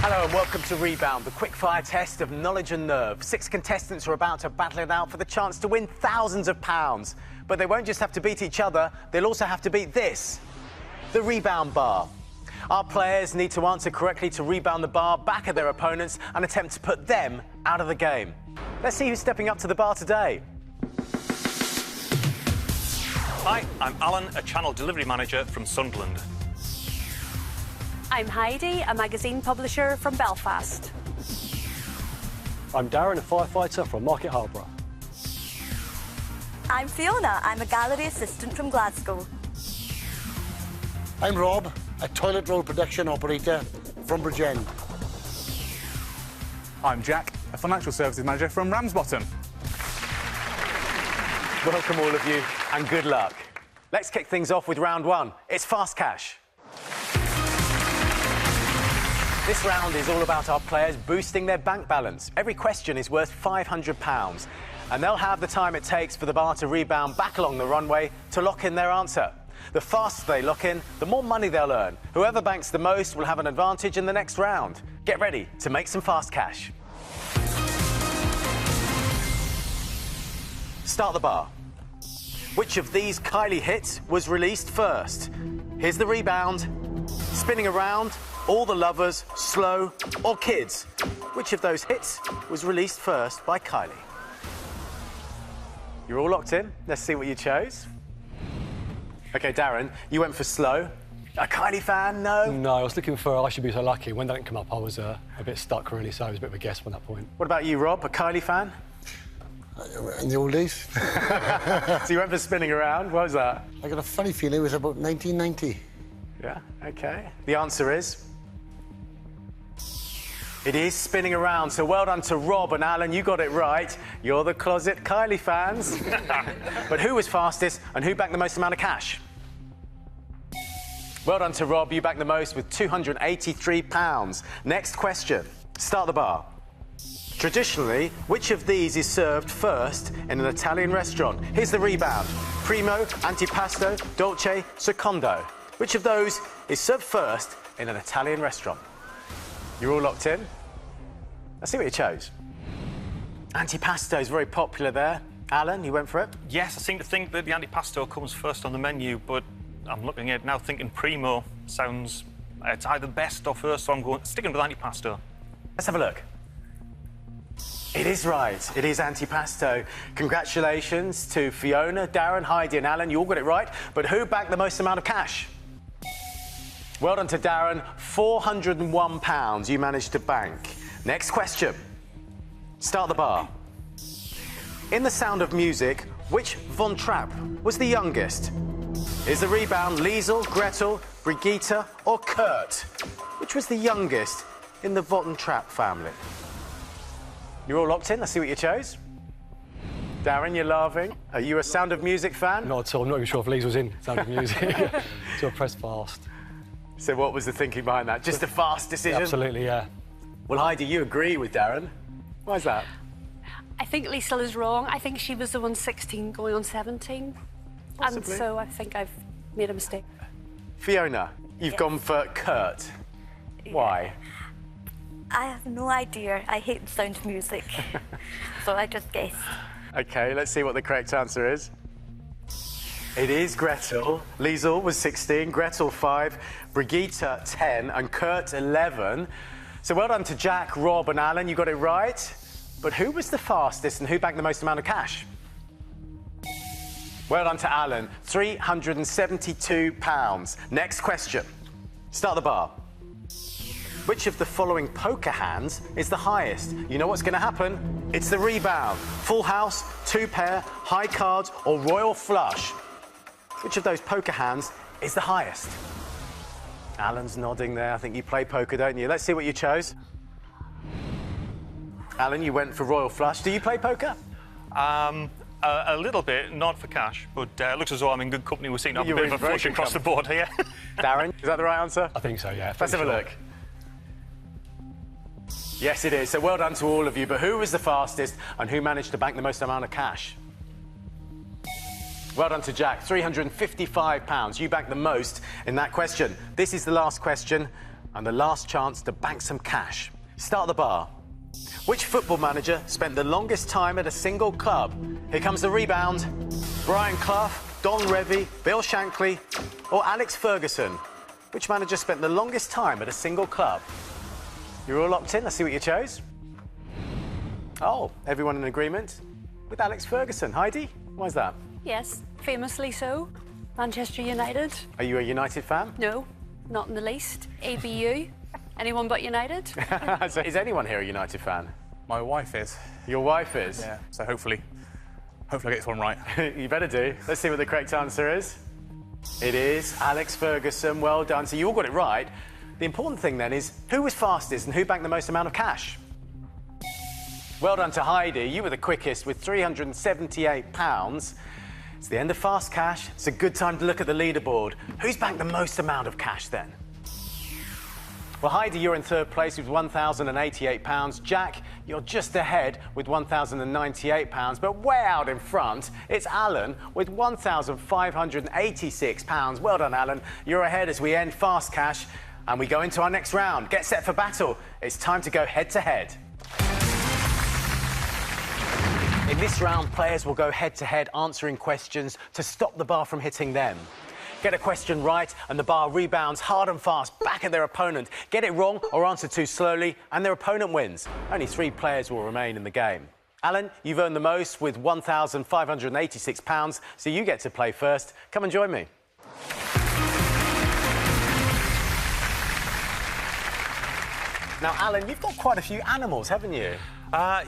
Hello and welcome to Rebound, the quick-fire test of knowledge and nerve. 6 contestants are about to battle it out for the chance to win thousands of pounds. But they won't just have to beat each other, they'll also have to beat this, the rebound bar. Our players need to answer correctly to rebound the bar back at their opponents and attempt to put them out of the game. Let's see who's stepping up to the bar today. Hi, I'm Alan, a channel delivery manager from Sunderland. I'm Heidi, a magazine publisher from Belfast. I'm Darren, a firefighter from Market Harborough. I'm Fiona, I'm a gallery assistant from Glasgow. I'm Rob, a toilet roll production operator from Bridgend. I'm Jack, a financial services manager from Ramsbottom. Welcome all of you and good luck. Let's kick things off with round 1. It's fast cash. This round is all about our players boosting their bank balance. Every question is worth £500, and they'll have the time it takes for the bar to rebound back along the runway to lock in their answer. The faster they lock in, the more money they'll earn. Whoever banks the most will have an advantage in the next round. Get ready to make some fast cash. Start the bar. Which of these Kylie hits was released first? Here's the rebound. Spinning around, All the Lovers, Slow, or Kids? Which of those hits was released first by Kylie? You're all locked in. Let's see what you chose. OK, Darren, you went for Slow. A Kylie fan? No? No, I was looking for I Should Be So Lucky. When that didn't come up, I was a bit stuck, really, so it was a bit of a guess from that point. What about you, Rob? A Kylie fan? In the old days. So you went for Spinning Around. What was that? I got a funny feeling it was about 1990. Yeah, OK. The answer is... It is Spinning Around, so well done to Rob and Alan. You got it right. You're the closet Kylie fans. But who was fastest and who backed the most amount of cash? Well done to Rob. You backed the most with £283. Next question. Start the bar. Traditionally, which of these is served first in an Italian restaurant? Here's the rebound. Primo, antipasto, dolce, secondo. Which of those is served first in an Italian restaurant? You're all locked in. Let's see what you chose. Antipasto is very popular there. Alan, you went for it? Yes, I seem to think that the antipasto comes first on the menu, but I'm looking at it now thinking Primo sounds... It's either best or first, so I'm sticking with antipasto. Let's have a look. It is right. It is antipasto. Congratulations to Fiona, Darren, Heidi and Alan. You all got it right. But who backed the most amount of cash? Well done to Darren. £401 you managed to bank. Next question. Start the bar. In The Sound of Music, which Von Trapp was the youngest? Is the rebound Liesl, Gretel, Brigitte or Kurt? Which was the youngest in the Von Trapp family? You're all locked in. Let's see what you chose. Darren, you're laughing. Are you a Sound of Music fan? Not at all. I'm not even sure if Leeds was in Sound of Music. So I pressed fast. So what was the thinking behind that? Just a fast decision? Absolutely, yeah. Well, Heidi, you agree with Darren. Why is that? I think Liesl is wrong. I think she was the one 16 going on 17. Possibly. And so I think I've made a mistake. Fiona, you've gone for Kurt. Why? I have no idea. I hate the sound of music. So I just guessed. OK, let's see what the correct answer is. It is Gretel. Liesl was 16, Gretel 5, Brigitte 10 and Kurt 11. So well done to Jack, Rob and Alan. You got it right. But who was the fastest and who banked the most amount of cash? Well done to Alan. £372. Next question. Start the bar. Which of the following poker hands is the highest? You know what's going to happen. It's the rebound. Full house, 2 pair, high cards or royal flush. Which of those poker hands is the highest? Alan's nodding there. I think you play poker, don't you? Let's see what you chose. Alan, you went for royal flush. Do you play poker? A little bit, not for cash, but it looks as though I'm in good company. We're seeing a bit of a flush across the board here. Darren, is that the right answer? I think so, yeah. Let's have a look. Yes, it is. So well done to all of you. But who was the fastest and who managed to bank the most amount of cash? Well done to Jack. £355. You banked the most in that question. This is the last question. and the last chance to bank some cash. Start the bar. Which football manager spent the longest time at a single club? Here comes the rebound. Brian Clough, Don Revie, Bill Shankly, or Alex Ferguson? Which manager spent the longest time at a single club? You're all locked in. Let's see what you chose. Oh, everyone in agreement with Alex Ferguson. Heidi, why is that? Yes, famously so. Manchester United. Are you a United fan? No, not in the least. ABU. Anyone but United. So is anyone here a United fan? My wife is. Your wife is? Yeah. So hopefully I get this one right. You better do. Let's see what the correct answer is. It is Alex Ferguson. Well done. So you all got it right. The important thing then is who was fastest and who banked the most amount of cash? Well done to Heidi. You were the quickest with £378. It's the end of Fast Cash. It's a good time to look at the leaderboard. Who's banked the most amount of cash then? Well, Heidi, you're in third place with £1,088. Jack, you're just ahead with £1,098. But way out in front, it's Alan with £1,586. Well done, Alan. You're ahead as we end Fast Cash and we go into our next round. Get set for battle. It's time to go head-to-head. In this round, players will go head-to-head answering questions to stop the bar from hitting them. Get a question right and the bar rebounds hard and fast back at their opponent. Get it wrong or answer too slowly and their opponent wins. Only 3 players will remain in the game. Alan, you've earned the most with £1,586, so you get to play first. Come and join me. Now, Alan, you've got quite a few animals, haven't you?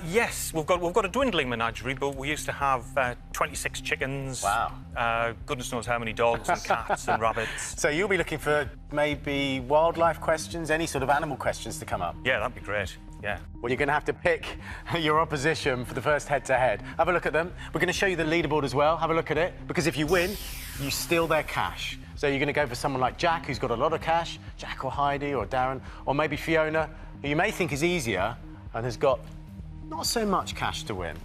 Yes, we've got a dwindling menagerie, but we used to have 26 chickens. Wow. Goodness knows how many dogs and cats and rabbits. So you'll be looking for maybe wildlife questions, any sort of animal questions to come up? Yeah, that'd be great. Yeah. Well, you're going to have to pick your opposition for the first head-to-head. Have a look at them. We're going to show you the leaderboard as well. Have a look at it, because if you win, you steal their cash. So you're going to go for someone like Jack, who's got a lot of cash, Jack or Heidi or Darren, or maybe Fiona, who you may think is easier and has got not so much cash to win.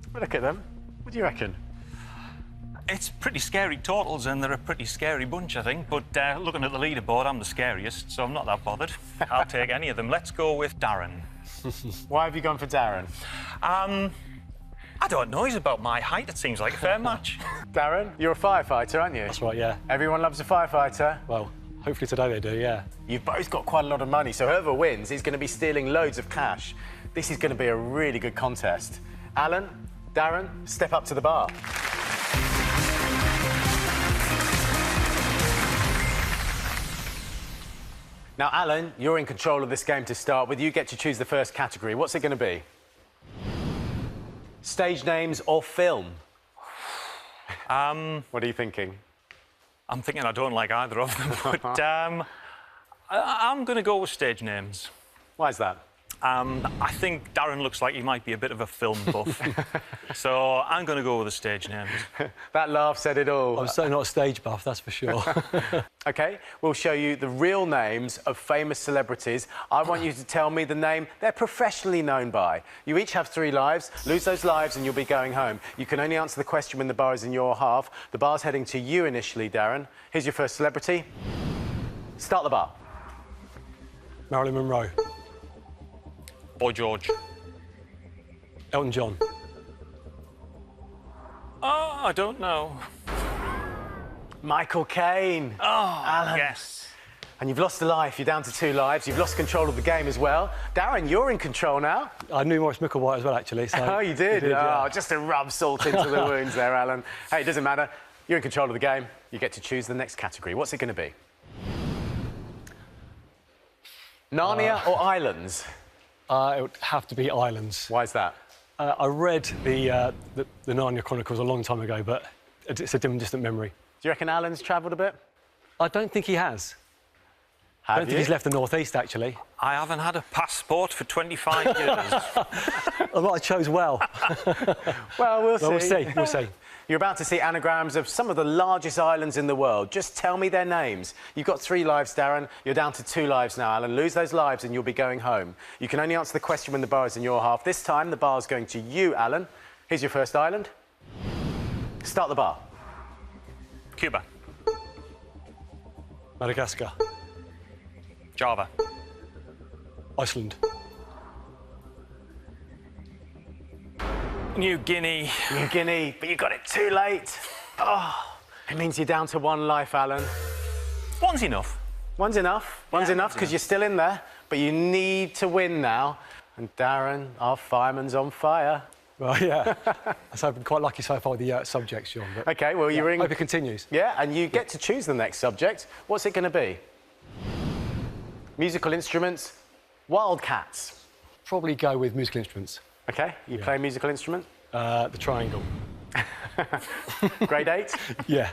Have a look at them. What do you reckon? It's pretty scary totals, and they're a pretty scary bunch, I think. But looking at the leaderboard, I'm the scariest, so I'm not that bothered. I'll take any of them. Let's go with Darren. Why have you gone for Darren? I don't know. He's about my height. It seems like a fair match. Darren, you're a firefighter, aren't you? That's right, yeah. Everyone loves a firefighter. Well, hopefully today they do, yeah. You've both got quite a lot of money, so whoever wins is going to be stealing loads of cash. This is going to be a really good contest. Alan, Darren, step up to the bar. Now, Alan, you're in control of this game to start with. You get to choose the first category. What's it going to be? Stage names or film? What are you thinking? I'm thinking I don't like either of them, but I'm going to go with stage names. Why is that? I think Darren looks like he might be a bit of a film buff, so I'm going to go with the stage names. That laugh said it all. I'm certainly not a stage buff, that's for sure. OK, we'll show you the real names of famous celebrities. I want you to tell me the name they're professionally known by. You each have 3 lives. Lose those lives and you'll be going home. You can only answer the question when the bar is in your half. The bar's heading to you initially, Darren. Here's your first celebrity. Start the bar. Marilyn Monroe. Boy George. Elton John. Oh, I don't know. Michael Caine. Oh, Alan. yes. And you've lost a life. You're down to 2 lives. You've lost control of the game as well. Darren, you're in control now. I knew Maurice Micklewhite as well, actually. So Oh, you did? yeah. Oh, just to rub salt into the wounds there, Alan. Hey, it doesn't matter. You're in control of the game. You get to choose the next category. What's it going to be? Narnia or Islands? It would have to be Islands. Why is that? I read the Narnia Chronicles a long time ago, but it's a dim, distant memory. Do you reckon Alan's travelled a bit? I don't think he has. I Have don't think he's left the northeast, actually. I haven't had a passport for 25 years. I might have chose well. Well, we'll see. Well, we'll see. We'll see. You're about to see anagrams of some of the largest islands in the world. Just tell me their names. You've got 3 lives, Darren. You're down to 2 lives now, Alan. Lose those lives and you'll be going home. You can only answer the question when the bar is in your half. This time, the bar's going to you, Alan. Here's your first island. Start the bar. Cuba. Madagascar. Java. Iceland. New Guinea. New Guinea, but you got it too late. Oh, it means you're down to one life, Alan. One's enough. One's enough. One's enough because you're still in there, but you need to win now. And Darren, our fireman's on fire. Well, yeah. So I've been quite lucky so far with the subjects, John. But OK, well, you're in... hope it continues. Yeah, and you get to choose the next subject. What's it going to be? Musical instruments, wildcats. Probably go with musical instruments. OK, you play a musical instrument? The triangle. Grade 8? Yeah.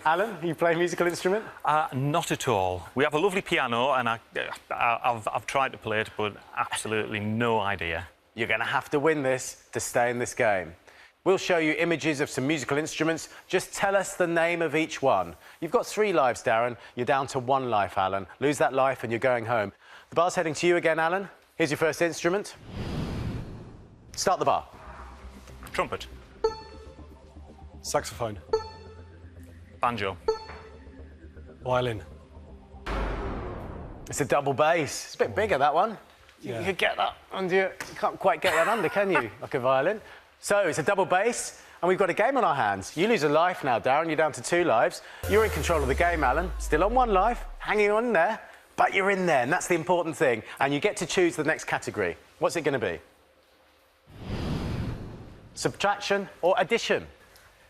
Alan, you play a musical instrument? Not at all. We have a lovely piano, and I've tried to play it, but absolutely no idea. You're going to have to win this to stay in this game. We'll show you images of some musical instruments. Just tell us the name of each one. You've got 3 lives, Darren. You're down to 1 life, Alan. Lose that life and you're going home. The bar's heading to you again, Alan. Here's your first instrument. Start the bar. Trumpet. Saxophone. Banjo. Violin. It's a double bass. It's a bit bigger, that one. You could get that under you can't quite get that under, can you, like a violin? So it's a double bass, and we've got a game on our hands. You lose a life now, Darren. You're down to 2 lives. You're in control of the game, Alan. Still on 1 life, hanging on there, but you're in there, and that's the important thing. And you get to choose the next category. What's it going to be? Subtraction or addition?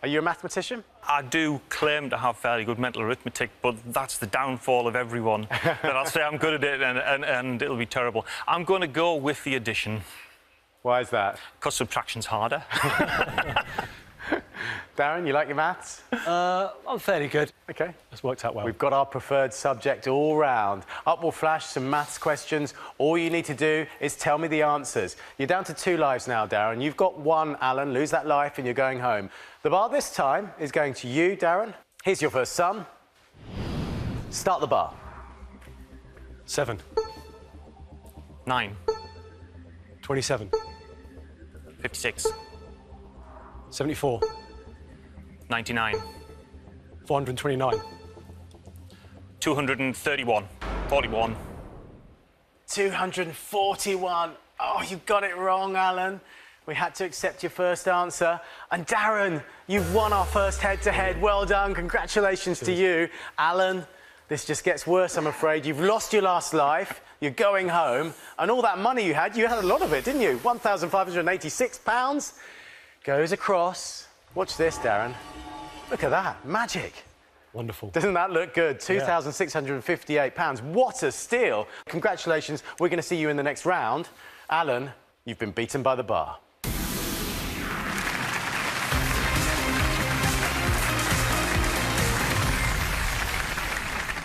Are you a mathematician? I do claim to have fairly good mental arithmetic, but that's the downfall of everyone. That I'll say I'm good at it and it'll be terrible. I'm going to go with the addition. Why is that? Because subtraction's harder. Darren, you like your maths? I'm fairly good. OK. That's worked out well. We've got our preferred subject all round. Up will flash some maths questions. All you need to do is tell me the answers. You're down to 2 lives now, Darren. You've got 1, Alan. Lose that life and you're going home. The bar this time is going to you, Darren. Here's your first sum. Start the bar. 7. 9. 27. 56. 74. 99. 429. 231. 41. 241. Oh, you got it wrong, Alan. We had to accept your first answer. And Darren, you've won our first head-to-head. Well done. Congratulations to you. Alan, this just gets worse, I'm afraid. You've lost your last life. You're going home. And all that money you had a lot of it, didn't you? £1,586 goes across. Watch this, Darren. Look at that. Magic. Wonderful. Doesn't that look good? £2,658. What a steal. Congratulations. We're going to see you in the next round. Alan, you've been beaten by the bar.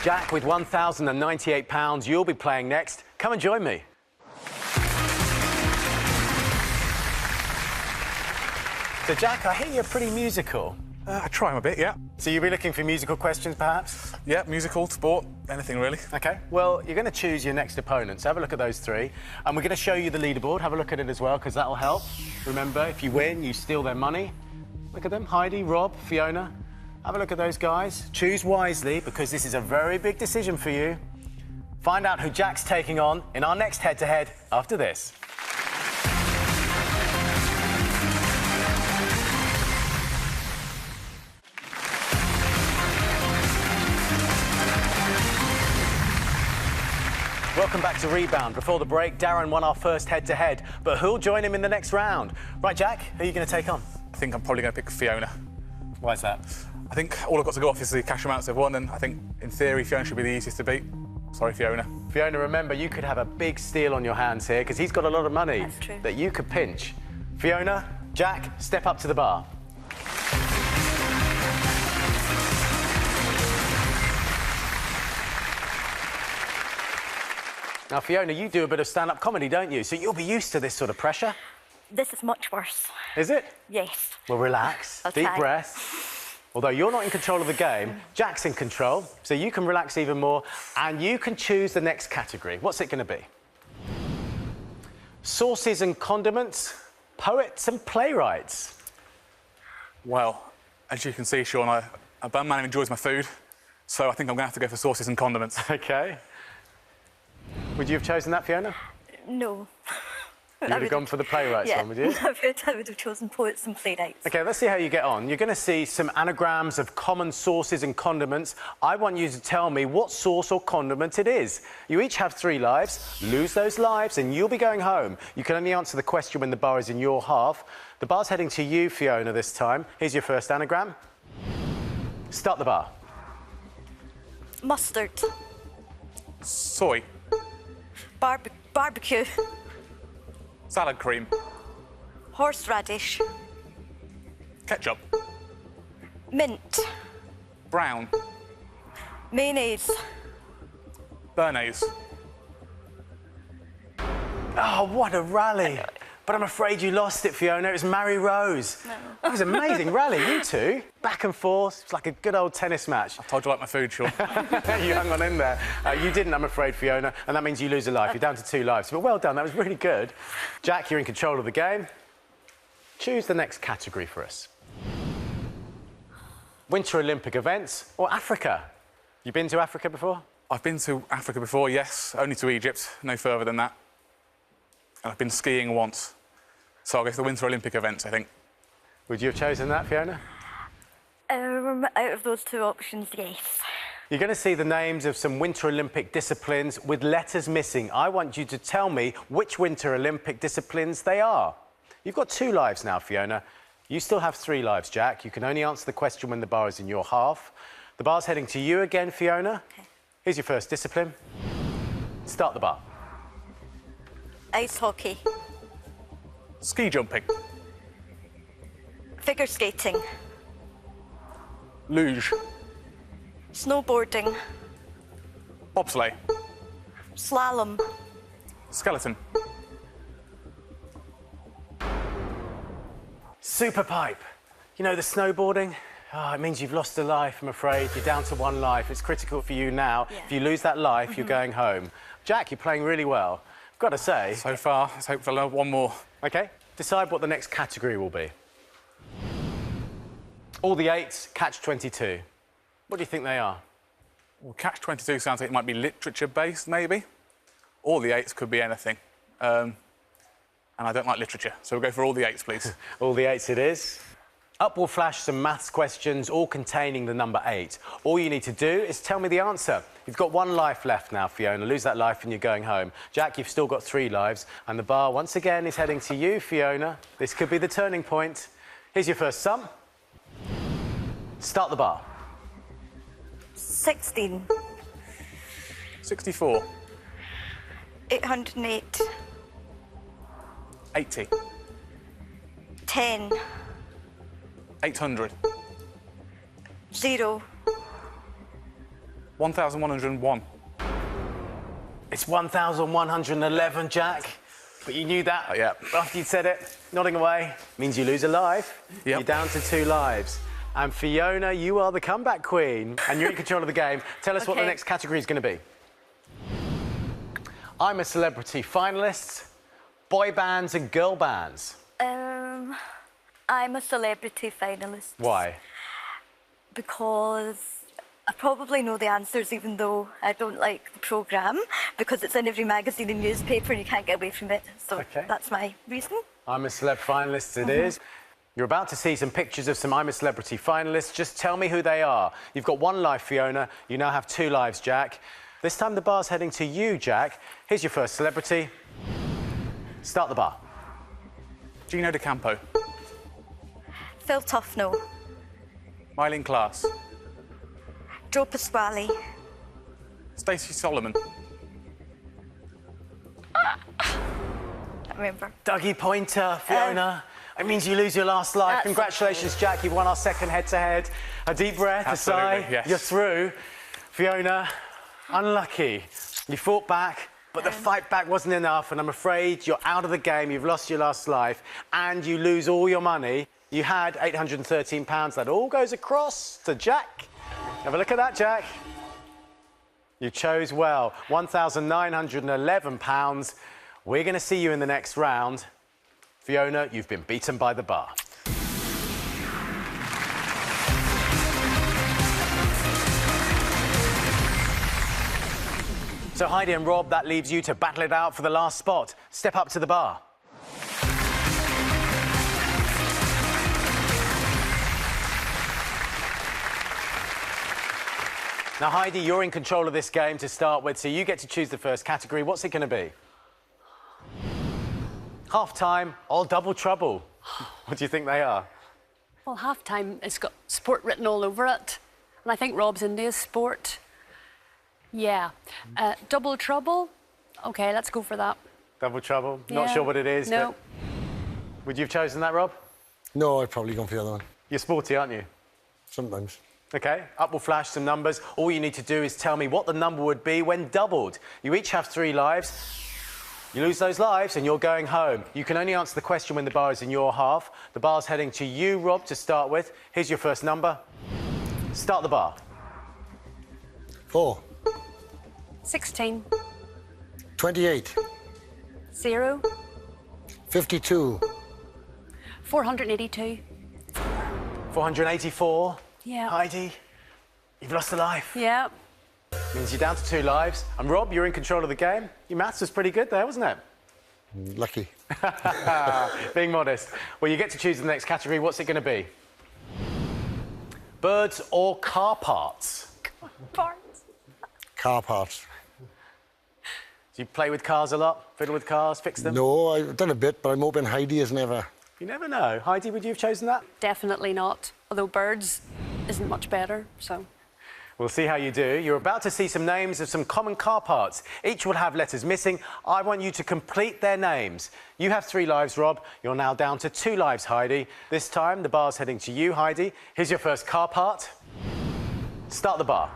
Jack, with £1,098, you'll be playing next. Come and join me. So, Jack, I hear you're pretty musical. I try my bit, yeah. So you'll be looking for musical questions, perhaps? Yeah, musical, sport, anything really. OK. Well, you're going to choose your next opponents. Have a look at those 3. And we're going to show you the leaderboard. Have a look at it as well, because that'll help. Remember, if you win, you steal their money. Look at them. Heidi, Rob, Fiona. Have a look at those guys. Choose wisely, because this is a very big decision for you. Find out who Jack's taking on in our next head-to-head after this. Welcome back to Rebound. Before the break, Darren won our first head-to-head, but who'll join him in the next round? Right, Jack, who are you going to take on? I think I'm probably going to pick Fiona. Why is that? I think all I've got to go off is the cash amounts they've won, and I think, in theory, Fiona should be the easiest to beat. Sorry, Fiona. Fiona, remember, you could have a big steal on your hands here, because he's got a lot of money That's true. that you could pinch. Fiona, Jack, step up to the bar. Now, Fiona, you do a bit of stand-up comedy, don't you? So you'll be used to this sort of pressure. This is much worse. Is it? Yes. Well, relax. I'll Deep try. breath. Although you're not in control of the game, Jack's in control, so you can relax even more, and you can choose the next category. What's it going to be? Sauces and condiments, poets and playwrights. Well, as you can see, Sean, a bum man who enjoys my food, so I think I'm going to have to go for sauces and condiments. OK. Would you have chosen that, Fiona? No. You would have gone for the playwrights Yeah, one, would you? I would have chosen poets and playwrights. OK, let's see how you get on. You're going to see some anagrams of common sauces and condiments. I want you to tell me what sauce or condiment it is. You each have 3 lives. Lose those lives and you'll be going home. You can only answer the question when the bar is in your half. The bar's heading to you, Fiona, this time. Here's your first anagram. Start the bar. Mustard. Soy. Barbecue. Salad cream. Horseradish. Ketchup. Mint. Brown. Mayonnaise. Béarnaise. Oh, what a rally. But I'm afraid you lost it, Fiona. It was Mary Rose. No. That was an amazing rally, you two. Back and forth. It's like a good old tennis match. I told you I like my food, Sean. You hung on in there. You didn't, I'm afraid, Fiona, and that means you lose a life. You're down to 2 lives. But well done, that was really good. Jack, you're in control of the game. Choose the next category for us. Winter Olympic events or Africa? You been to Africa before? I've been to Africa before, yes. Only to Egypt, no further than that. And I've been skiing once. So I'll go for the Winter Olympic events, I think. Would you have chosen that, Fiona? Out of those 2 options, yes. You're going to see the names of some Winter Olympic disciplines with letters missing. I want you to tell me which Winter Olympic disciplines they are. You've got 2 lives now, Fiona. You still have 3 lives, Jack. You can only answer the question when the bar is in your half. The bar's heading to you again, Fiona. Okay. Here's your first discipline. Start the bar. Ice hockey. Ski jumping. Figure skating. Luge. Snowboarding. Bobsleigh. Slalom. Skeleton. Super pipe. You know, the snowboarding? Oh, it means you've lost a life, I'm afraid. You're down to 1 life. It's critical for you now. Yeah. If you lose that life, you're going home. Jack, you're playing really well. I've got to say. So far, let's hope for one more. OK, decide what the next category will be. All the 8s, catch-22. What do you think they are? Well, catch-22 sounds like it might be literature-based, maybe. All the 8s could be anything. And I don't like literature, so we'll go for all the 8s, please. All the 8s it is. Up will flash some maths questions, all containing the number 8. All you need to do is tell me the answer. You've got 1 life left now, Fiona. Lose that life and you're going home. Jack, you've still got 3 lives. And the bar, once again, is heading to you, Fiona. This could be the turning point. Here's your first sum. Start the bar. 16. 64. 808. 80. 10. 800. 0. 1,101. It's 1,111, Jack. But you knew that Yeah. after you'd said it. Nodding away means you lose a life. Yep. You're down to 2 lives. And Fiona, you are the comeback queen. And you're in control of the game. Tell us what the Okay. next category is going to be. I'm a Celebrity finalist, boy bands and girl bands. I'm a celebrity finalist. Why? Because I probably know the answers, even though I don't like the programme, because it's in every magazine and newspaper and you can't get away from it. So Okay. that's my reason. I'm a Celeb finalist, it is. You're about to see some pictures of some I'm a Celebrity finalists. Just tell me who they are. You've got 1 life, Fiona. You now have 2 lives, Jack. This time the bar's heading to you, Jack. Here's your first celebrity. Start the bar. Gino De Campo. Phil Tufnell. Myleene Klass. Joe Pasquale. Stacey Solomon. I remember. Dougie Pointer, Fiona. It means you lose your last life. That's Congratulations, Jack. You've won our second head-to-head. A deep breath, Absolutely, a sigh. yes. You're through. Fiona, unlucky. You fought back, but the fight back wasn't enough, and I'm afraid you're out of the game. You've lost your last life, and you lose all your money. You had £813. That all goes across to Jack. Have a look at that, Jack. You chose well. £1,911. We're going to see you in the next round. Fiona, you've been beaten by the bar. So Heidi and Rob, that leaves you to battle it out for the last spot. Step up to the bar. Now, Heidi, you're in control of this game to start with, so you get to choose the first category. What's it going to be? Half-time or double trouble? What do you think they are? Well, half-time, it's got sport written all over it. And I think Rob's into his sport. Yeah. Double trouble? OK, let's go for that. Double trouble? Yeah. Not sure what it is, No. but... Would you have chosen that, Rob? No, I'd probably go for the other one. You're sporty, aren't you? Sometimes. OK, up will flash some numbers. All you need to do is tell me what the number would be when doubled. You each have 3 lives. You lose those lives and you're going home. You can only answer the question when the bar is in your half. The bar's heading to you, Rob, to start with. Here's your first number. Start the bar. 4. 16. 28. 0. 52. 482. 484. Yeah. Heidi, you've lost a life. Yeah. Means you're down to 2 lives. And Rob, you're in control of the game. Your maths was pretty good there, wasn't it? Lucky. Being modest. Well, you get to choose the next category. What's it going to be? Birds or car parts? Parts. Car parts. Do you play with cars a lot? Fiddle with cars? Fix them? No, I've done a bit, but I'm hoping Heidi has never. You never know. Heidi, would you have chosen that? Definitely not. Although birds isn't much better, so... We'll see how you do. You're about to see some names of some common car parts. Each will have letters missing. I want you to complete their names. You have 3 lives, Rob. You're now down to 2 lives, Heidi. This time, the bar's heading to you, Heidi. Here's your first car part. Start the bar.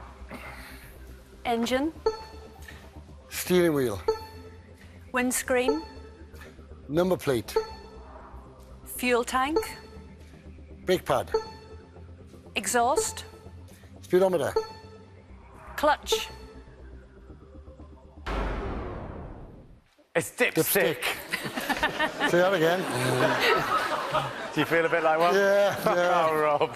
Engine. Steering wheel. Windscreen. Number plate. Fuel tank. Brake pad. Exhaust. Speedometer. Clutch. It's dipstick. Say that again. Do you feel a bit like one? Yeah, yeah. Oh, Rob.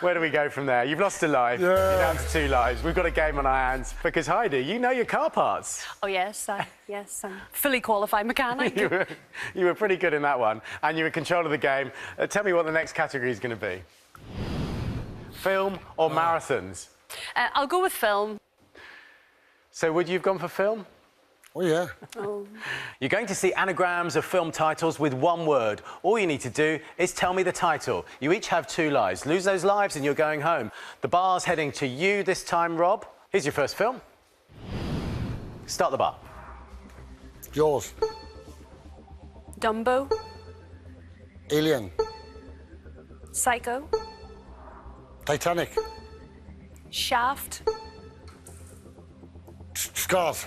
Where do we go from there? You've lost a life. Yeah. You're down to 2 lives. We've got a game on our hands. Because, Heidi, you know your car parts. Oh, yes, yes, I'm fully qualified mechanic. You were pretty good in that one. And you're in control of the game. Tell me what the next category is going to be. Film or marathons? I'll go with film. So would you have gone for film? Oh, yeah. Oh. You're going to see anagrams of film titles with 1 word. All you need to do is tell me the title. You each have 2 lives. Lose those lives and you're going home. The bar's heading to you this time, Rob. Here's your first film. Start the bar. Jaws. Dumbo. Alien. Psycho. Titanic. Shaft. Scars.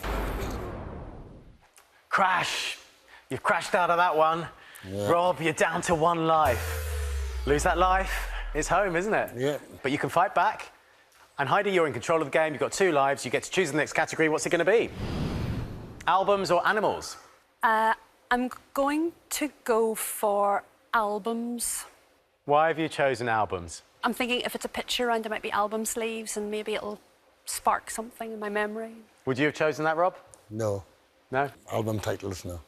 Crash. You've crashed out of that one. Yeah. Rob, you're down to 1 life. Lose that life, it's home, isn't it? Yeah. But you can fight back. And Heidi, you're in control of the game. You've got 2 lives. You get to choose the next category. What's it going to be? Albums or animals? I'm going to go for albums. Why have you chosen albums? I'm thinking if it's a picture around, there might be album sleeves and maybe it'll spark something in my memory. Would you have chosen that, Rob? No. No? Album titles, no.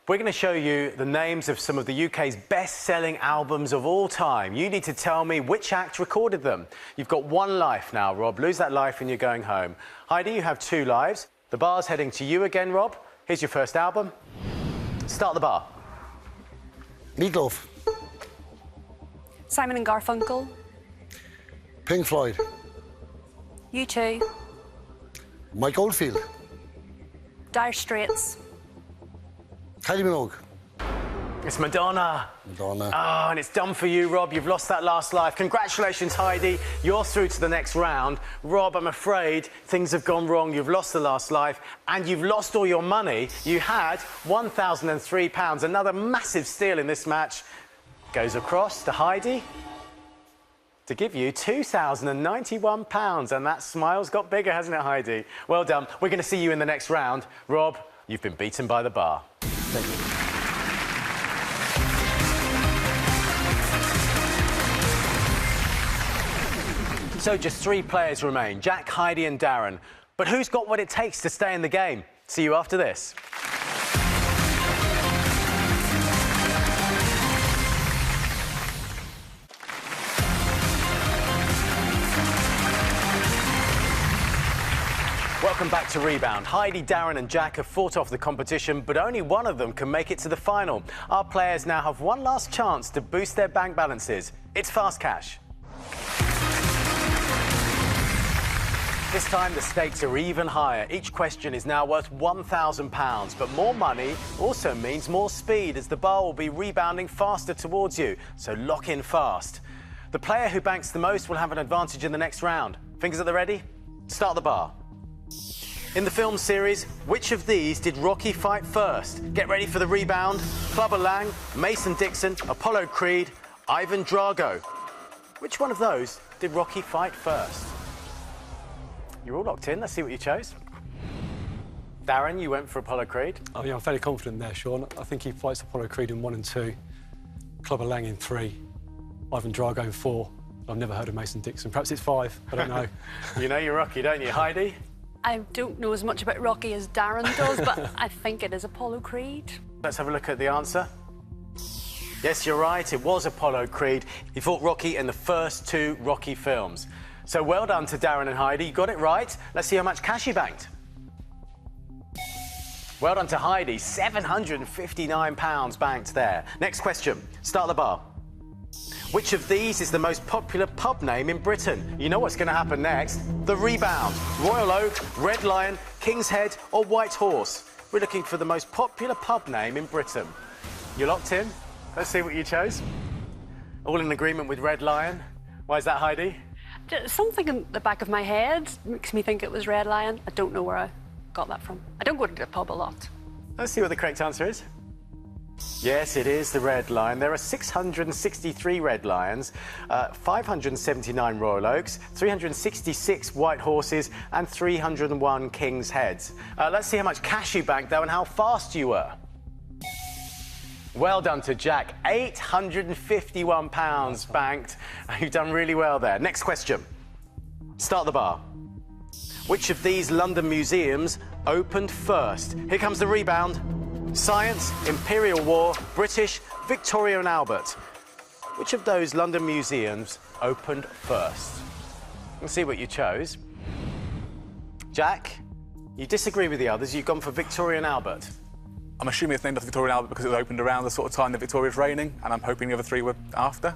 We're going to show you the names of some of the UK's best-selling albums of all time. You need to tell me which act recorded them. You've got 1 life now, Rob. Lose that life and you're going home. Heidi, you have 2 lives. The bar's heading to you again, Rob. Here's your first album. Start the bar. Meatloaf. Simon and Garfunkel. Pink Floyd. U2. Mike Oldfield. Dire Straits. Kylie Minogue. It's Madonna. Madonna. Oh, and it's done for you, Rob. You've lost that last life. Congratulations, Heidi. You're through to the next round. Rob, I'm afraid things have gone wrong. You've lost the last life and you've lost all your money. You had £1,003. Another massive steal in this match. Goes across to Heidi to give you £2,091. And that smile's got bigger, hasn't it, Heidi? Well done. We're going to see you in the next round. Rob, you've been beaten by the bar. Thank you. So just 3 players remain, Jack, Heidi and Darren. But who's got what it takes to stay in the game? See you after this. Welcome back to Rebound. Heidi, Darren and Jack have fought off the competition, but only one of them can make it to the final. Our players now have one last chance to boost their bank balances. It's Fast Cash. This time the stakes are even higher. Each question is now worth £1,000, but more money also means more speed as the bar will be rebounding faster towards you, so lock in fast. The player who banks the most will have an advantage in the next round. Fingers at the ready? Start the bar. In the film series, which of these did Rocky fight first? Get ready for the rebound. Clubber Lang, Mason Dixon, Apollo Creed, Ivan Drago. Which one of those did Rocky fight first? You're all locked in. Let's see what you chose. Darren, you went for Apollo Creed. Oh, yeah, I'm fairly confident there, Sean. I think he fights Apollo Creed in 1 and 2, Clubber Lang in 3, Ivan Drago in 4. I've never heard of Mason Dixon. Perhaps it's 5. I don't know. You know you're Rocky, don't you, Heidi? I don't know as much about Rocky as Darren does, but I think it is Apollo Creed. Let's have a look at the answer. Yes, you're right. It was Apollo Creed. He fought Rocky in the first 2 Rocky films. So well done to Darren and Heidi. You got it right. Let's see how much cash you banked. Well done to Heidi. £759 banked there. Next question. Start the bar. Which of these is the most popular pub name in Britain? You know what's going to happen next. The Rebound, Royal Oak, Red Lion, King's Head or White Horse? We're looking for the most popular pub name in Britain. You locked in? Let's see what you chose. All in agreement with Red Lion. Why is that, Heidi? Something in the back of my head makes me think it was Red Lion. I don't know where I got that from. I don't go to the pub a lot. Let's see what the correct answer is. Yes, it is the Red Lion. There are 663 Red Lions, 579 Royal Oaks, 366 White Horses and 301 King's Heads. Let's see how much cash you banked, though, and how fast you were. Well done to Jack. £851 banked. You've done really well there. Next question. Start the bar. Which of these London museums opened first? Here comes the rebound. Science, Imperial War, British, Victoria and Albert. Which of those London museums opened first? Let's see what you chose. Jack, you disagree with the others. You've gone for Victoria and Albert. I'm assuming it's named after Victoria and Albert because it was opened around the sort of time that Victoria was reigning, and I'm hoping the other 3 were after.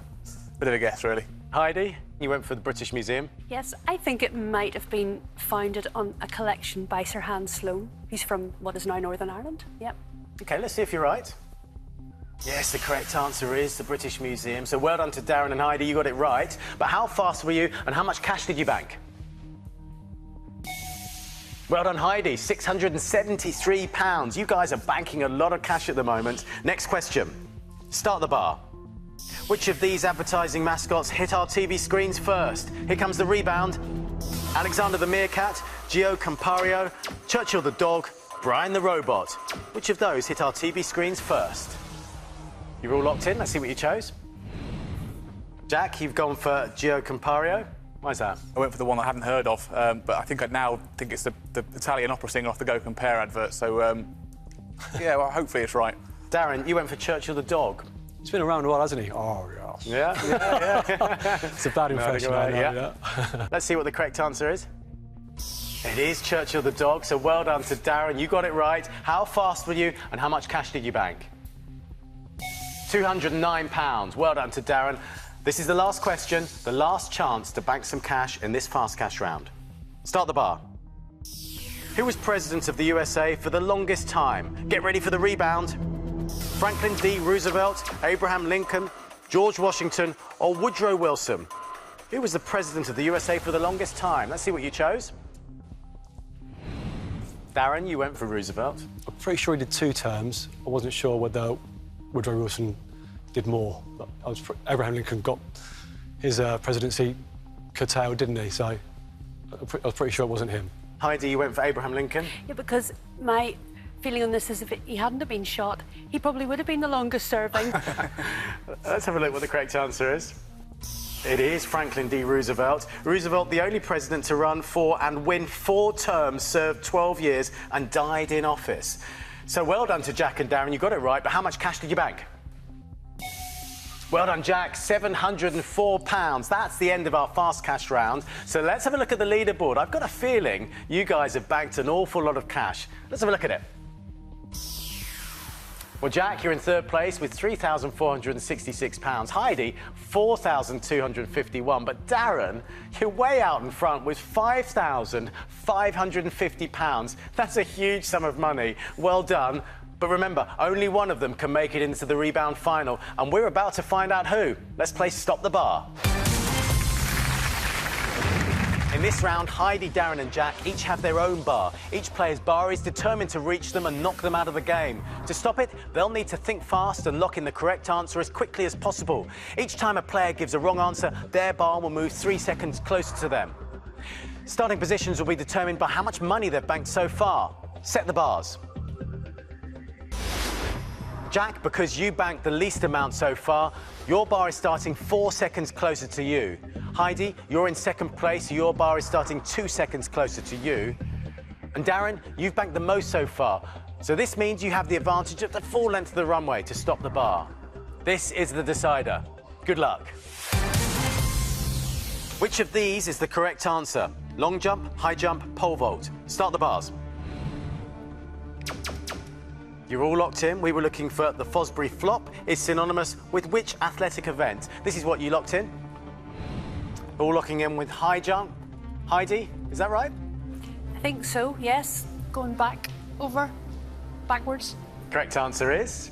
Bit of a guess, really. Heidi, you went for the British Museum. Yes, I think it might have been founded on a collection by Sir Hans Sloane. He's from what is now Northern Ireland. Yep. OK, let's see if you're right. Yes, the correct answer is the British Museum. So well done to Darren and Heidi, you got it right. But how fast were you and how much cash did you bank? Well done, Heidi, £673. You guys are banking a lot of cash at the moment. Next question. Start the bar. Which of these advertising mascots hit our TV screens first? Here comes the rebound. Alexander the Meerkat, Gio Compario, Churchill the Dog, Brian the Robot. Which of those hit our TV screens first? You're all locked in. Let's see what you chose. Jack, you've gone for Gio Compario. Why is that? I went for the one I haven't heard of, but I think I now think it's the Italian opera singer off the Go Compare advert. So, yeah, well, hopefully it's right. Darren, you went for Churchill the Dog. He's been around a while, hasn't he? Oh, yeah. Yeah. It's a bad impression, I know, yeah. Let's see what the correct answer is. It is Churchill the Dog, so well done to Darren. You got it right. How fast were you and how much cash did you bank? £209. Well done to Darren. This is the last question, the last chance to bank some cash in this fast cash round. Start the bar. Who was president of the USA for the longest time? Get ready for the rebound. Franklin D. Roosevelt, Abraham Lincoln, George Washington or Woodrow Wilson? Who was the president of the USA for the longest time? Let's see what you chose. Darren, you went for Roosevelt. I'm pretty sure he did 2 terms. I wasn't sure whether Woodrow Wilson did more. But Abraham Lincoln got his presidency curtailed, didn't he? So I was pretty sure it wasn't him. Heidi, you went for Abraham Lincoln. Yeah, because my feeling on this is if he hadn't have been shot, he probably would have been the longest serving. Let's have a look what the correct answer is. It is Franklin D. Roosevelt. Roosevelt, the only president to run for and win 4 terms, served 12 years and died in office. So well done to Jack and Darren, you got it right, but how much cash did you bank? Well done, Jack, £704. That's the end of our fast cash round. So let's have a look at the leaderboard. I've got a feeling you guys have banked an awful lot of cash. Let's have a look at it. Well, Jack, you're in third place with £3,466. Heidi, £4,251. But Darren, you're way out in front with £5,550. That's a huge sum of money. Well done. But remember, only one of them can make it into the Rebound final. And we're about to find out who. Let's play Stop the Bar. In this round, Heidi, Darren and Jack each have their own bar. Each player's bar is determined to reach them and knock them out of the game. To stop it, they'll need to think fast and lock in the correct answer as quickly as possible. Each time a player gives a wrong answer, their bar will move 3 seconds closer to them. Starting positions will be determined by how much money they've banked so far. Set the bars. Jack, because you banked the least amount so far, your bar is starting 4 seconds closer to you. Heidi, you're in second place, so your bar is starting 2 seconds closer to you. And Darren, you've banked the most so far, so this means you have the advantage of the full length of the runway to stop the bar. This is the decider. Good luck. Which of these is the correct answer? Long jump, high jump, pole vault. Start the bars. You're all locked in. We were looking for the Fosbury flop is synonymous with which athletic event? This is what you locked in. All locking in with high jump. Heidi, is that right? I think so, yes. Going back, over, backwards. Correct answer is?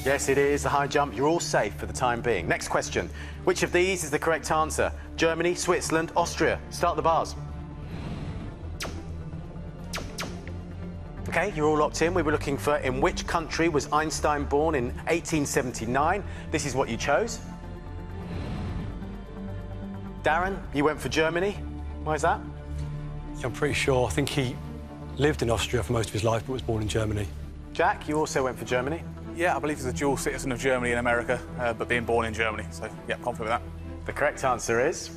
Yes, it is the high jump. You're all safe for the time being. Next question. Which of these is the correct answer? Germany, Switzerland, Austria. Start the bars. OK, you're all locked in. We were looking for in which country was Einstein born in 1879. This is what you chose. Darren, you went for Germany. Why is that? I'm pretty sure. I think he lived in Austria for most of his life, but was born in Germany. Jack, you also went for Germany. Yeah, I believe he's a dual citizen of Germany and America, but being born in Germany. So, yeah, confident with that. The correct answer is?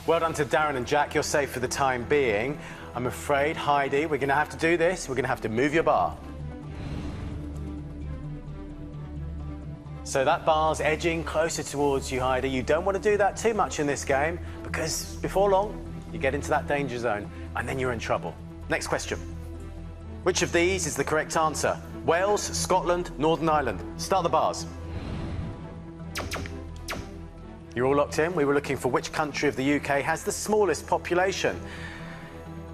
Well done to Darren and Jack. You're safe for the time being. I'm afraid, Heidi, we're going to have to do this. We're going to have to move your bar. So that bar's edging closer towards you, Heidi. You don't want to do that too much in this game because before long, you get into that danger zone and then you're in trouble. Next question. Which of these is the correct answer? Wales, Scotland, Northern Ireland. Start the bars. You're all locked in. We were looking for which country of the UK has the smallest population.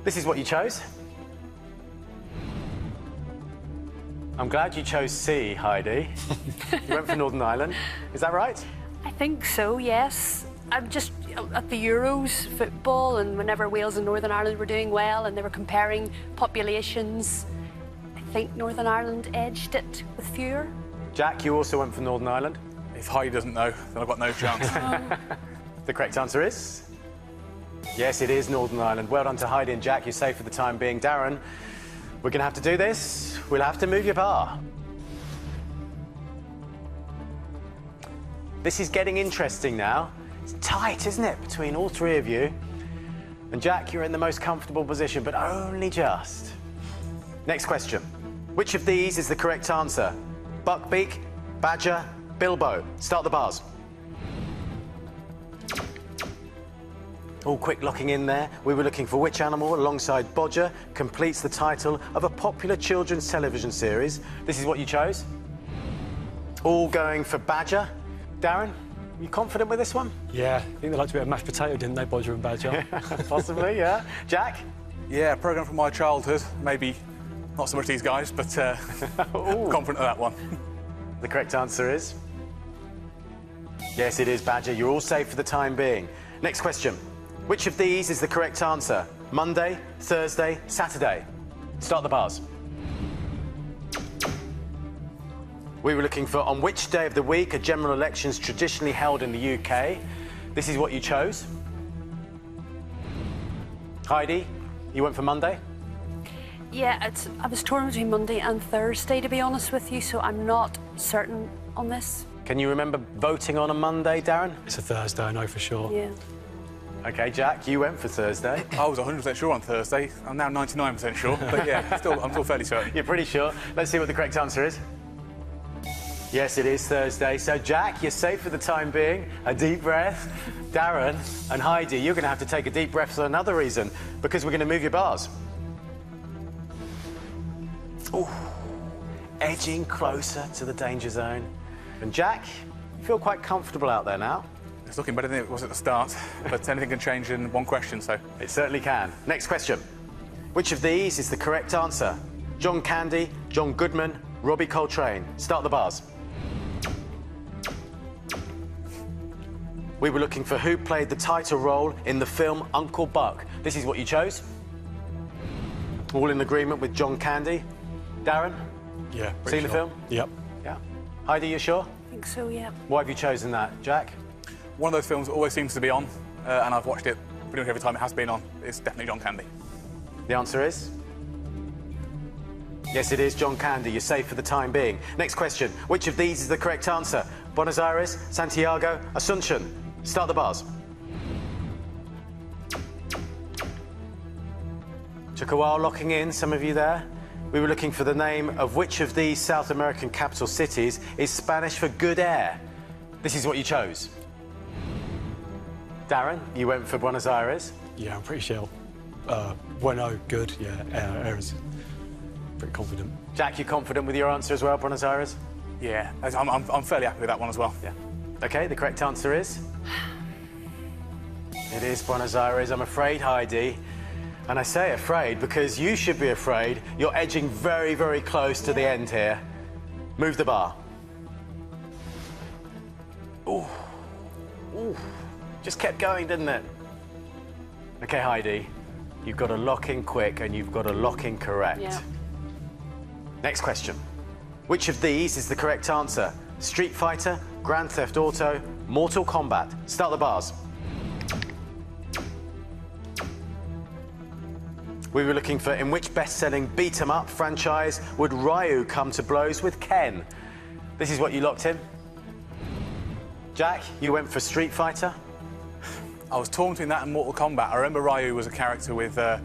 This is what you chose. I'm glad you chose C, Heidi. You went for Northern Ireland. Is that right? I think so, yes. I'm just at the Euros football, and whenever Wales and Northern Ireland were doing well and they were comparing populations, I think Northern Ireland edged it with fewer. Jack, you also went for Northern Ireland. If Heidi doesn't know, then I've got no chance. The correct answer is? Yes, it is Northern Ireland. Well done to Heidi and Jack. You're safe for the time being. Darren, we're going to have to do this. We'll have to move your bar. This is getting interesting now. It's tight, isn't it, between all three of you? And Jack, you're in the most comfortable position, but only just. Next question. Which of these is the correct answer? Buckbeak, badger, bilbo. Start the bars. All quick locking in there. We were looking for which animal, alongside Bodger, completes the title of a popular children's television series. This is what you chose. All going for badger. Darren, are you confident with this one? Yeah, I think they liked a bit of mashed potato, didn't they, Bodger and Badger? Possibly, yeah. Jack? Yeah, programme from my childhood. Maybe not so much these guys, but confident of that one. The correct answer is? Yes, it is badger. You're all safe for the time being. Next question. Which of these is the correct answer? Monday, Thursday, Saturday. Start the bars. We were looking for on which day of the week are general elections traditionally held in the UK. This is what you chose. Heidi, you went for Monday? Yeah, I was torn between Monday and Thursday, to be honest with you, so I'm not certain on this. Can you remember voting on a Monday, Darren? It's a Thursday, I know for sure. Yeah. OK, Jack, you went for Thursday. I was 100% sure on Thursday. I'm now 99% sure. But yeah, I'm still fairly certain. You're pretty sure. Let's see what the correct answer is. Yes, it is Thursday. So, Jack, you're safe for the time being. A deep breath. Darren and Heidi, you're going to have to take a deep breath for another reason, because we're going to move your bars. Ooh, edging closer to the danger zone. And Jack, you feel quite comfortable out there now. It's looking better than it was at the start, but anything can change in one question, so... It certainly can. Next question. Which of these is the correct answer? John Candy, John Goodman, Robbie Coltrane. Start the bars. We were looking for who played the title role in the film Uncle Buck. This is what you chose. All in agreement with John Candy. Darren? Yeah, Seen the film? Yep. Yeah. Heidi, you sure? I think so, yeah. Why have you chosen that, Jack? One of those films that always seems to be on, and I've watched it pretty much every time it has been on. It's definitely John Candy. The answer is? Yes, it is John Candy. You're safe for the time being. Next question. Which of these is the correct answer? Buenos Aires, Santiago, Asunción. Start the bars. Took a while locking in, some of you there. We were looking for the name of which of these South American capital cities is Spanish for good air. This is what you chose. Darren, you went for Buenos Aires. Yeah, I'm pretty sure. Bueno, good, yeah, Aires. Pretty confident. Jack, you confident with your answer as well, Buenos Aires? Yeah, I'm fairly happy with that one as well. Yeah. OK, the correct answer is? It is Buenos Aires, I'm afraid, Heidi. And I say afraid because you should be afraid. You're edging very, very close to the end here. Move the bar. Ooh. Ooh. Just kept going, didn't it? OK, Heidi, you've got to lock in quick and you've got to lock in correct. Yeah. Next question. Which of these is the correct answer? Street Fighter, Grand Theft Auto, Mortal Kombat. Start the bars. We were looking for in which best-selling beat-em-up franchise would Ryu come to blows with Ken? This is what you locked in. Jack, you went for Street Fighter. I was torn between that and Mortal Kombat. I remember Ryu was a character with a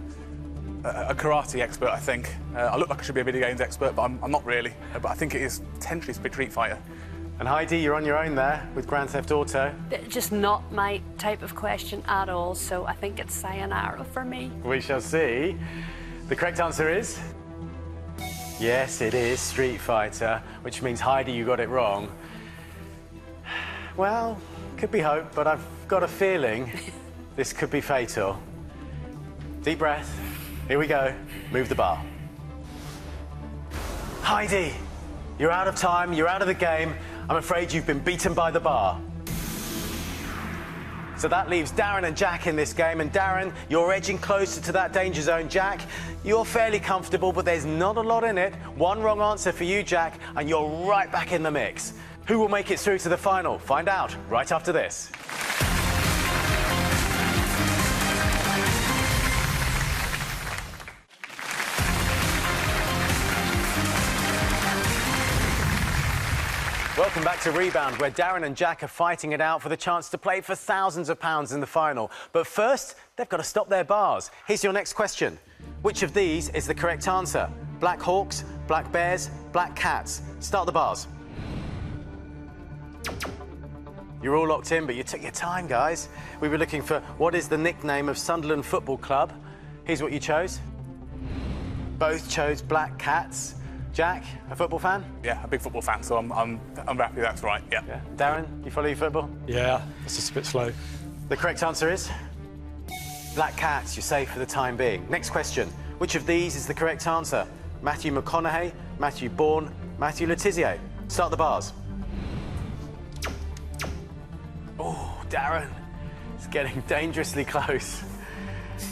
karate expert, I think. I look like I should be a video games expert, but I'm not really. But I think it is potentially Street Fighter. And Heidi, you're on your own there with Grand Theft Auto. Just not my type of question at all, so I think it's sayonara for me. We shall see. The correct answer is? Yes, it is Street Fighter, which means, Heidi, you got it wrong. Well, could be hope, but I've got a feeling this could be fatal. Deep breath. Here we go. Move the bar. Heidi, you're out of time, you're out of the game. I'm afraid you've been beaten by the bar. So that leaves Darren and Jack in this game. And Darren, you're edging closer to that danger zone. Jack, you're fairly comfortable, but there's not a lot in it. One wrong answer for you, Jack, and you're right back in the mix. Who will make it through to the final? Find out right after this. Welcome back to Rebound, where Darren and Jack are fighting it out for the chance to play for thousands of pounds in the final. But first, they've got to stop their bars. Here's your next question. Which of these is the correct answer? Black Hawks, Black Bears, Black Cats. Start the bars. You're all locked in, but you took your time, guys. We were looking for what is the nickname of Sunderland Football Club. Here's what you chose. Both chose Black Cats. Jack, a football fan? Yeah, a big football fan, so I'm happy that's right, yeah. Darren, you follow your football? Yeah, it's just a bit slow. The correct answer is? Black Cats, you're safe for the time being. Next question. Which of these is the correct answer? Matthew McConaughey, Matthew Bourne, Matthew Letizia. Start the bars. Oh, Darren, it's getting dangerously close.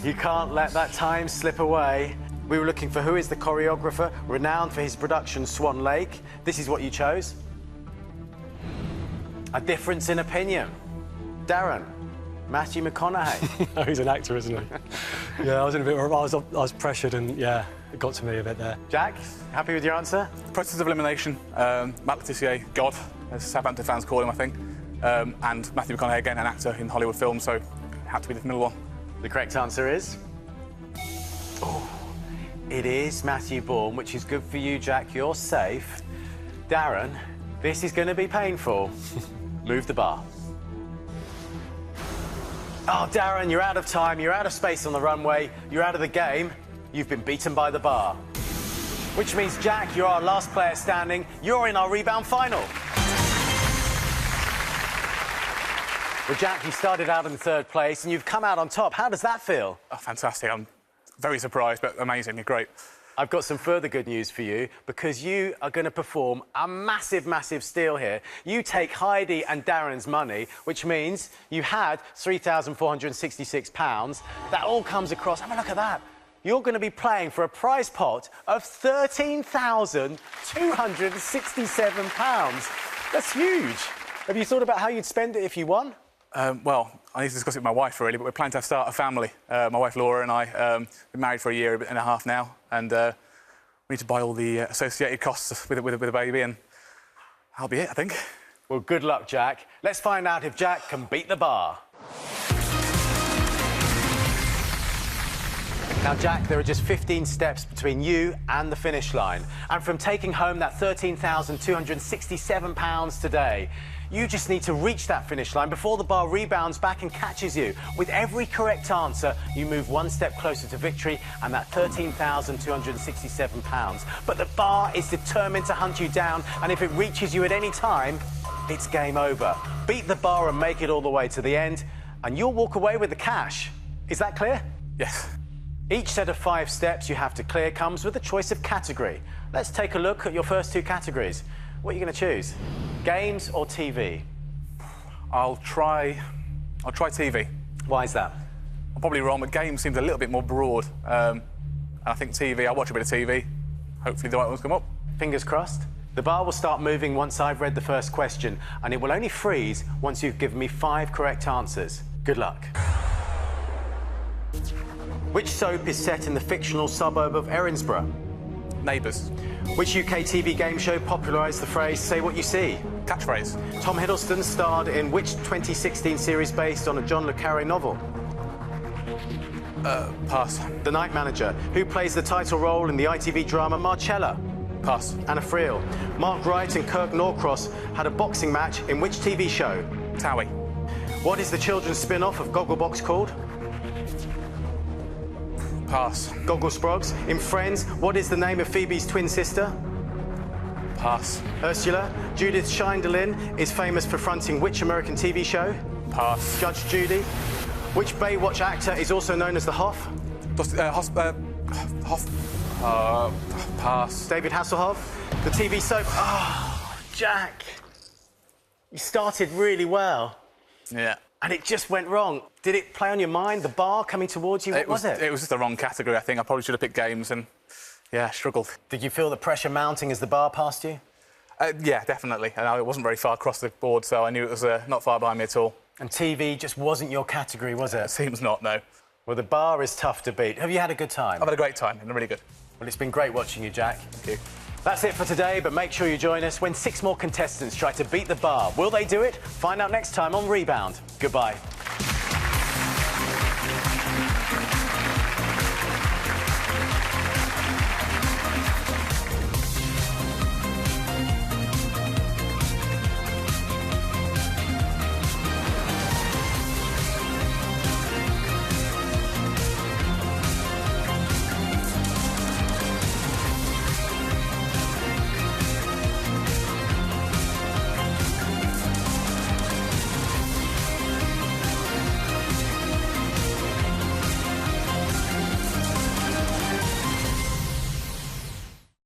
You can't let that time slip away. We were looking for who is the choreographer renowned for his production Swan Lake. This is what you chose. A difference in opinion. Darren, Matthew McConaughey. No, he's an actor, isn't he? Yeah, I was in a bit. I was pressured, and yeah, it got to me a bit there. Jack, happy with your answer? Process of elimination. Matt Letizia, God, as Southampton fans call him, I think. And Matthew McConaughey, again, an actor in Hollywood films, so it had to be the middle one. The correct answer is... Oh, it is Matthew Bourne, which is good for you, Jack. You're safe. Darren, this is going to be painful. Move the bar. Oh, Darren, you're out of time. You're out of space on the runway. You're out of the game. You've been beaten by the bar. Which means, Jack, you're our last player standing. You're in our rebound final. Well, Jack, you started out in third place and you've come out on top. How does that feel? Oh, fantastic. I'm very surprised, but amazing. You're great. I've got some further good news for you because you are going to perform a massive, massive steal here. You take Heidi and Darren's money, which means you had £3,466. That all comes across. Have a look at that. You're going to be playing for a prize pot of £13,267. That's huge. Have you thought about how you'd spend it if you won? Well, I need to discuss it with my wife, really, but we're planning to start a family. My wife, Laura, and I have been married for a year and a half now, and we need to buy all the associated costs with a baby, and that'll be it, I think. Well, good luck, Jack. Let's find out if Jack can beat the bar. Now, Jack, there are just 15 steps between you and the finish line. And from taking home that £13,267 today, you just need to reach that finish line before the bar rebounds back and catches you. With every correct answer, you move one step closer to victory and that £13,267. But the bar is determined to hunt you down, and if it reaches you at any time, it's game over. Beat the bar and make it all the way to the end, and you'll walk away with the cash. Is that clear? Yes. Each set of 5 steps you have to clear comes with a choice of category. Let's take a look at your first 2 categories. What are you going to choose? Games or TV? I'll try TV. Why is that? I'm probably wrong, but games seems a little bit more broad. And I think TV, I'll watch a bit of TV. Hopefully the right ones come up. Fingers crossed. The bar will start moving once I've read the first question, and it will only freeze once you've given me 5 correct answers. Good luck. Which soap is set in the fictional suburb of Erinsborough? Neighbours. Which UK TV game show popularised the phrase, say what you see? Catchphrase. Tom Hiddleston starred in which 2016 series based on a John le Carré novel? Pass. The Night Manager. Who plays the title role in the ITV drama Marcella? Pass. Anna Friel. Mark Wright and Kirk Norcross had a boxing match in which TV show? Towie. What is the children's spin-off of Gogglebox called? Pass. Goggle Sprogs. In Friends, what is the name of Phoebe's twin sister? Pass. Ursula. Judith Schindelin is famous for fronting which American TV show? Pass. Judge Judy. Which Baywatch actor is also known as the Hoff? Pass. David Hasselhoff. The TV soap. Oh, Jack. You started really well. Yeah. And it just went wrong. Did it play on your mind, the bar coming towards you? What was it? It was just the wrong category, I think. I probably should have picked games and, yeah, struggled. Did you feel the pressure mounting as the bar passed you? Yeah, definitely. And it wasn't very far across the board, so I knew it was not far behind me at all. And TV just wasn't your category, was it? It seems not, no. Well, the bar is tough to beat. Have you had a good time? I've had a great time, and really good. Well, it's been great watching you, Jack. Thank you. That's it for today, but make sure you join us when 6 more contestants try to beat the bar. Will they do it? Find out next time on Rebound. Goodbye.